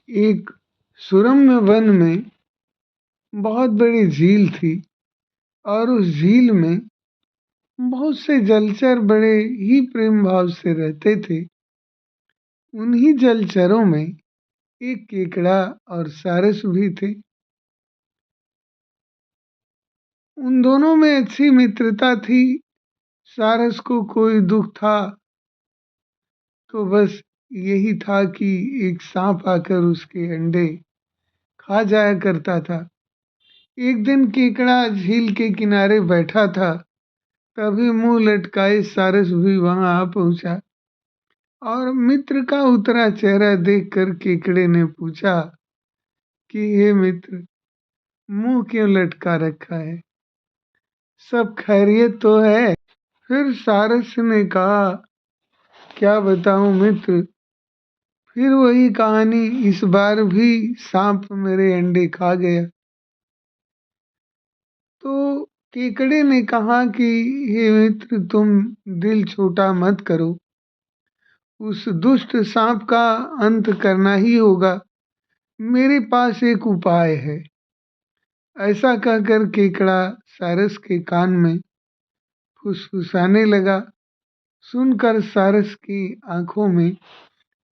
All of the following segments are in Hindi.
एक सुरम्य वन में बहुत बड़ी झील थी और उस झील में बहुत से जलचर बड़े ही प्रेम भाव से रहते थे। उन्हीं जलचरों में एक केकड़ा और सारस भी थे। उन दोनों में अच्छी मित्रता थी। सारस को कोई दुख था तो बस यही था कि एक सांप आकर उसके अंडे खा जाया करता था। एक दिन केकड़ा झील के किनारे बैठा था, तभी मुंह लटकाए सारस भी वहां आ पहुंचा और मित्र का उतरा चेहरा देखकर केकड़े ने पूछा कि हे मित्र, मुंह क्यों लटका रखा है, सब खैरियत तो है? फिर सारस ने कहा, क्या बताऊं मित्र, फिर वही कहानी, इस बार भी सांप मेरे अंडे खा गया। तो केकड़े ने कहा कि हे मित्र, तुम दिल छोटा मत करो, उस दुष्ट सांप का अंत करना ही होगा। मेरे पास एक उपाय है। ऐसा कहकर केकड़ा सारस के कान में फुसफुसाने लगा। सुनकर सारस की आंखों में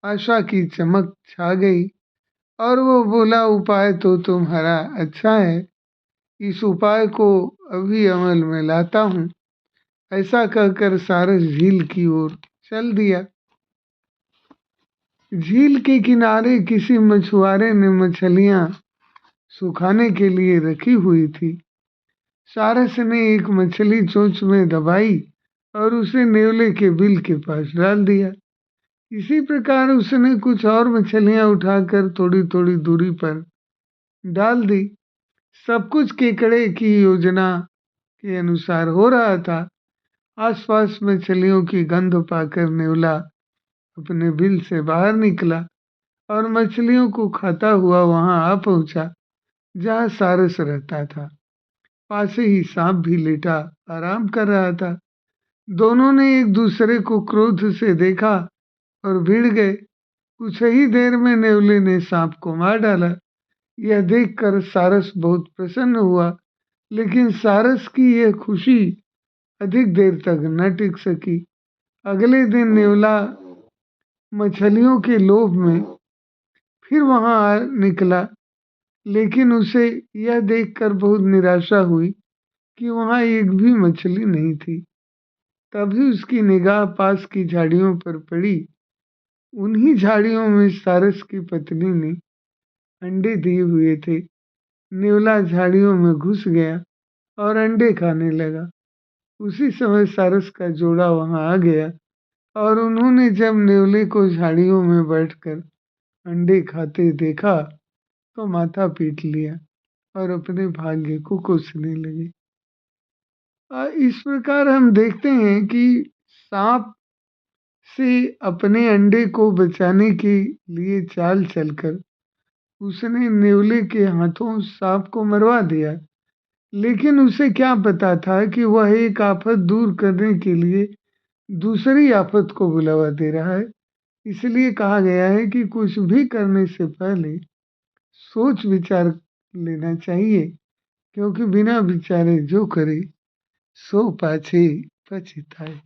आशा की चमक छा गई और वो बोला, उपाय तो तुम्हारा अच्छा है, इस उपाय को अभी अमल में लाता हूँ। ऐसा कहकर सारस झील की ओर चल दिया। झील के किनारे किसी मछुआरे ने मछलियां सुखाने के लिए रखी हुई थी। सारस ने एक मछली चोंच में दबाई और उसे नेवले के बिल के पास डाल दिया। इसी प्रकार उसने कुछ और मछलियां उठाकर थोड़ी थोड़ी दूरी पर डाल दी। सब कुछ केकड़े की योजना के अनुसार हो रहा था। आसपास मछलियों की गंध पाकर नेवला अपने बिल से बाहर निकला और मछलियों को खाता हुआ वहां आ पहुंचा जहां सारस रहता था। पास ही सांप भी लेटा आराम कर रहा था। दोनों ने एक दूसरे को क्रोध से देखा और भिड़ गए। कुछ ही देर में नेवले ने सांप को मार डाला। यह देखकर सारस बहुत प्रसन्न हुआ, लेकिन सारस की यह खुशी अधिक देर तक न टिक सकी। अगले दिन नेवला मछलियों के लोभ में फिर वहां निकला, लेकिन उसे यह देखकर बहुत निराशा हुई कि वहां एक भी मछली नहीं थी। तभी उसकी निगाह पास की झाड़ियों पर पड़ी। उन्हीं झाड़ियों में सारस की पत्नी ने अंडे दिए हुए थे। नेवला झाड़ियों में घुस गया और अंडे खाने लगा। उसी समय सारस का जोड़ा वहां आ गया और उन्होंने जब नेवले को झाड़ियों में बैठकर अंडे खाते देखा तो माथा पीट लिया और अपने भाग्य को कोसने लगे। इस प्रकार हम देखते हैं कि सांप से अपने अंडे को बचाने के लिए चाल चलकर उसने नेवले के हाथों सांप को मरवा दिया। लेकिन उसे क्या पता था कि वह एक आफत दूर करने के लिए दूसरी आफत को बुलावा दे रहा है। इसलिए कहा गया है कि कुछ भी करने से पहले सोच विचार लेना चाहिए, क्योंकि बिना विचारे जो करे सो पाछे पछताए।